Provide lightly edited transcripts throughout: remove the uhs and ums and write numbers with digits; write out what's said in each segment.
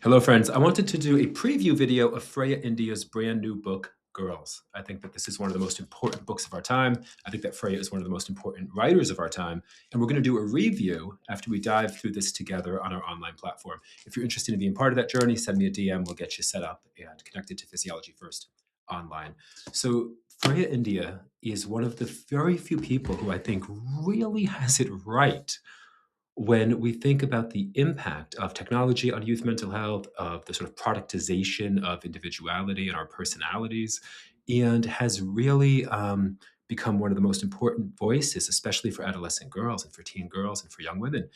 Hello, friends. I wanted to do a preview video of Freya India's brand new book, Girls. I think that this is one of the most important books of our time. I think that Freya is one of the most important writers of our time. And we're going to do a review after we dive through this together on our online platform. If you're interested in being part of that journey, send me a DM. We'll get you set up and connected to Physiology First online. So, Freya India is one of the very few people who I think really has it right when we think about the impact of technology on youth mental health, of the sort of productization of individuality and our personalities, and has really become one of the most important voices, especially for adolescent girls and for teen girls and for young women.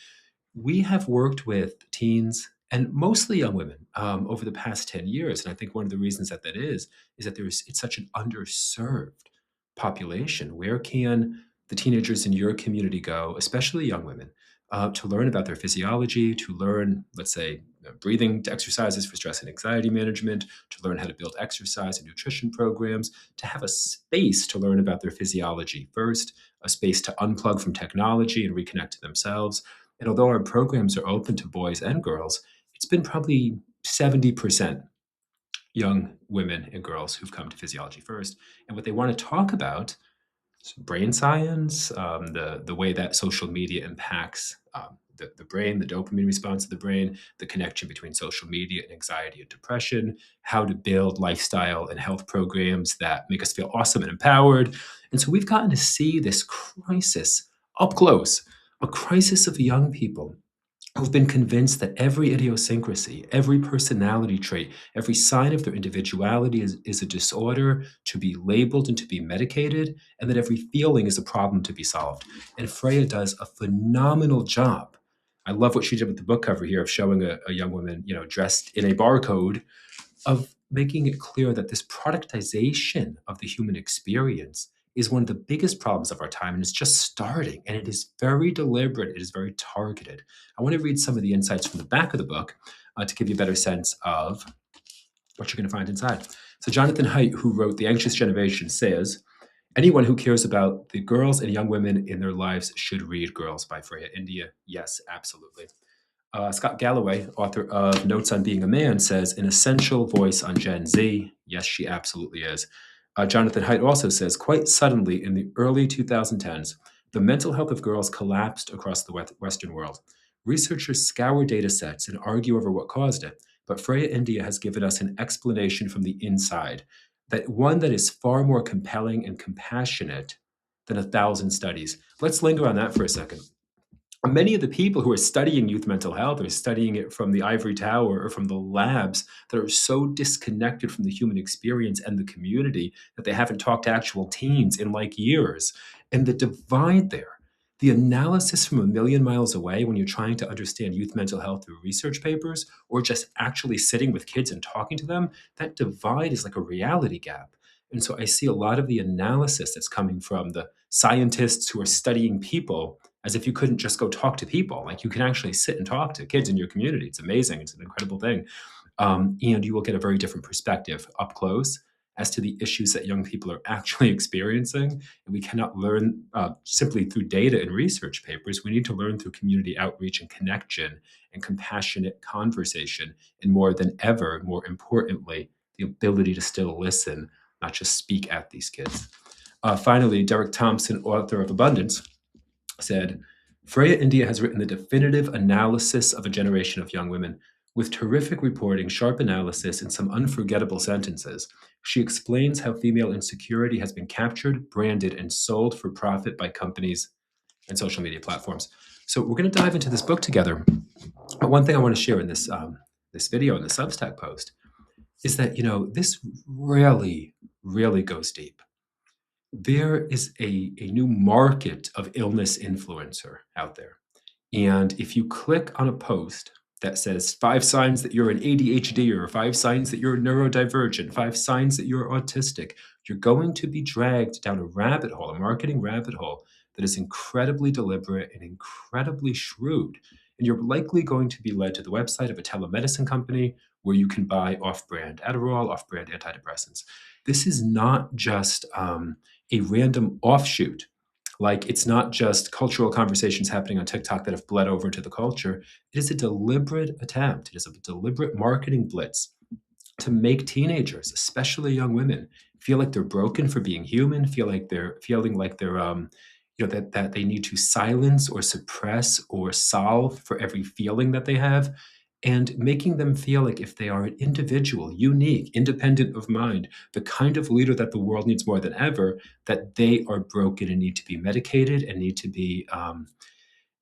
We have worked with teens and mostly young women over the past 10 years. And I think one of the reasons that is that it's such an underserved population. Where can the teenagers in your community go, especially young women, to learn about their physiology, to learn, let's say, breathing exercises for stress and anxiety management, to learn how to build exercise and nutrition programs, to have a space to learn about their physiology first, a space to unplug from technology and reconnect to themselves. And although our programs are open to boys and girls, it's been probably 70% young women and girls who've come to Physiology First. And what they want to talk about is brain science, the way that social media impacts the brain, the dopamine response of the brain, the connection between social media and anxiety and depression, how to build lifestyle and health programs that make us feel awesome and empowered. And so we've gotten to see this crisis up close, a crisis of young people who've been convinced that every idiosyncrasy, every personality trait, every sign of their individuality is a disorder to be labeled and to be medicated, and that every feeling is a problem to be solved. And Freya does a phenomenal job. I love what she did with the book cover here of showing a young woman, dressed in a barcode, of making it clear that this productization of the human experience is one of the biggest problems of our time, and it's just starting, and it is very deliberate, it is very targeted. I want to read some of the insights from the back of the book to give you a better sense of what you're going to find inside. So Jonathan Haidt, who wrote The Anxious Generation, says, anyone who cares about the girls and young women in their lives should read Girls by Freya India. Yes, absolutely. Scott Galloway, author of Notes on Being a Man, says, an essential voice on Gen Z. Yes, she absolutely is. Jonathan Haidt also says, quite suddenly in the early 2010s, the mental health of girls collapsed across the Western world. Researchers scour data sets and argue over what caused it, but Freya India has given us an explanation from the inside, that one that is far more compelling and compassionate than 1,000 studies. Let's linger on that for a second. Many of the people who are studying youth mental health are studying it from the ivory tower or from the labs that are so disconnected from the human experience and the community that they haven't talked to actual teens in like years. And the divide there, the analysis from a million miles away when you're trying to understand youth mental health through research papers or just actually sitting with kids and talking to them, that divide is like a reality gap. And so I see a lot of the analysis that's coming from the scientists who are studying people as if you couldn't just go talk to people. Like, you can actually sit and talk to kids in your community. It's amazing. It's an incredible thing. And you will get a very different perspective up close as to the issues that young people are actually experiencing. And we cannot learn simply through data and research papers. We need to learn through community outreach and connection and compassionate conversation. And more than ever, more importantly, the ability to still listen, not just speak at these kids. Finally, Derek Thompson, author of Abundance, said, Freya India has written the definitive analysis of a generation of young women. With terrific reporting, sharp analysis, and some unforgettable sentences, she explains how female insecurity has been captured, branded, and sold for profit by companies and social media platforms. So we're going to dive into this book together. But one thing I want to share in this video, in the Substack post, is that, this really goes deep. There is a new market of illness influencer out there. And if you click on a post that says 5 signs that you're an ADHD, or 5 signs that you're neurodivergent, 5 signs that you're autistic, you're going to be dragged down a rabbit hole, a marketing rabbit hole that is incredibly deliberate and incredibly shrewd. And you're likely going to be led to the website of a telemedicine company where you can buy off-brand Adderall, off-brand antidepressants. This is not just a random offshoot Like, it's not just cultural conversations happening on TikTok that have bled over into the culture. It is a deliberate attempt. It is a deliberate marketing blitz to make teenagers, especially young women, feel like they're broken for being human, feel like they're feeling like they're, that they need to silence or suppress or solve for every feeling that they have, and making them feel like if they are an individual, unique, independent of mind, the kind of leader that the world needs more than ever, that they are broken and need to be medicated and need to be,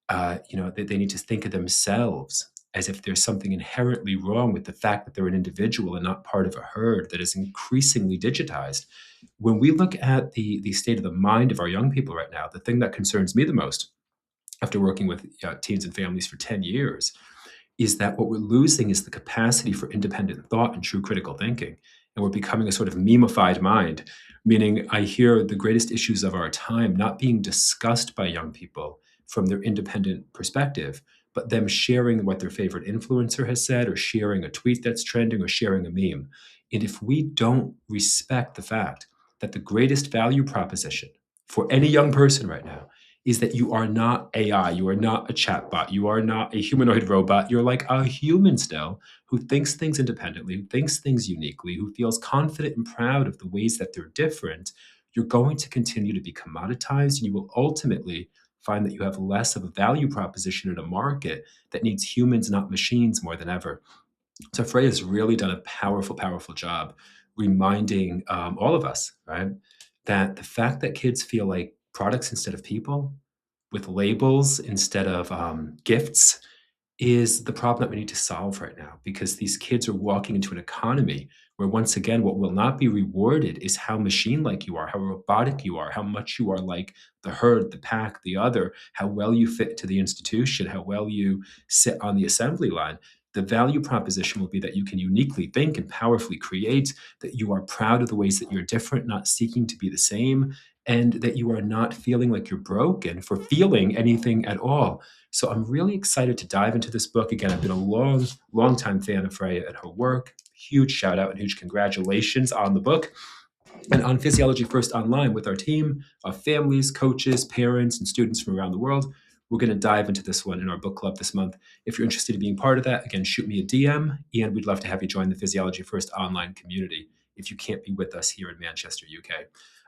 they need to think of themselves as if there's something inherently wrong with the fact that they're an individual and not part of a herd that is increasingly digitized. When we look at the state of the mind of our young people right now, the thing that concerns me the most, after working with teens and families for 10 years, is that what we're losing is the capacity for independent thought and true critical thinking. And we're becoming a sort of memeified mind, meaning I hear the greatest issues of our time not being discussed by young people from their independent perspective, but them sharing what their favorite influencer has said, or sharing a tweet that's trending, or sharing a meme. And if we don't respect the fact that the greatest value proposition for any young person right now is that you are not AI, you are not a chatbot, you are not a humanoid robot, you're like a human still who thinks things independently, who thinks things uniquely, who feels confident and proud of the ways that they're different. You're going to continue to be commoditized, and you will ultimately find that you have less of a value proposition in a market that needs humans, not machines, more than ever. So Freya's really done a powerful, powerful job reminding all of us, right, that the fact that kids feel like products instead of people, with labels instead of gifts, is the problem that we need to solve right now, because these kids are walking into an economy where, once again, what will not be rewarded is how machine like you are, how robotic you are, how much you are like the herd, the pack, the other, how well you fit to the institution, how well you sit on the assembly line. The value proposition will be that you can uniquely think and powerfully create, that you are proud of the ways that you're different, not seeking to be the same, and that you are not feeling like you're broken for feeling anything at all. So I'm really excited to dive into this book. Again, I've been a long, long time fan of Freya and her work. Huge shout out and huge congratulations on the book. And on Physiology First Online, with our team of families, coaches, parents, and students from around the world, we're going to dive into this one in our book club this month. If you're interested in being part of that, again, shoot me a DM, and we'd love to have you join the Physiology First Online community if you can't be with us here in Manchester, UK.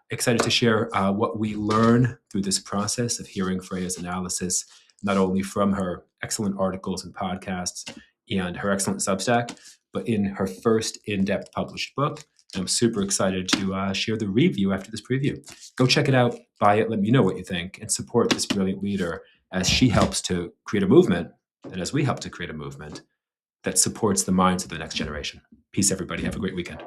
Excited to share what we learn through this process of hearing Freya's analysis, not only from her excellent articles and podcasts and her excellent Substack, but in her first in-depth published book. And I'm super excited to share the review after this preview. Go check it out, buy it, let me know what you think, and support this brilliant leader as she helps to create a movement, and as we help to create a movement that supports the minds of the next generation. Peace, everybody. Have a great weekend.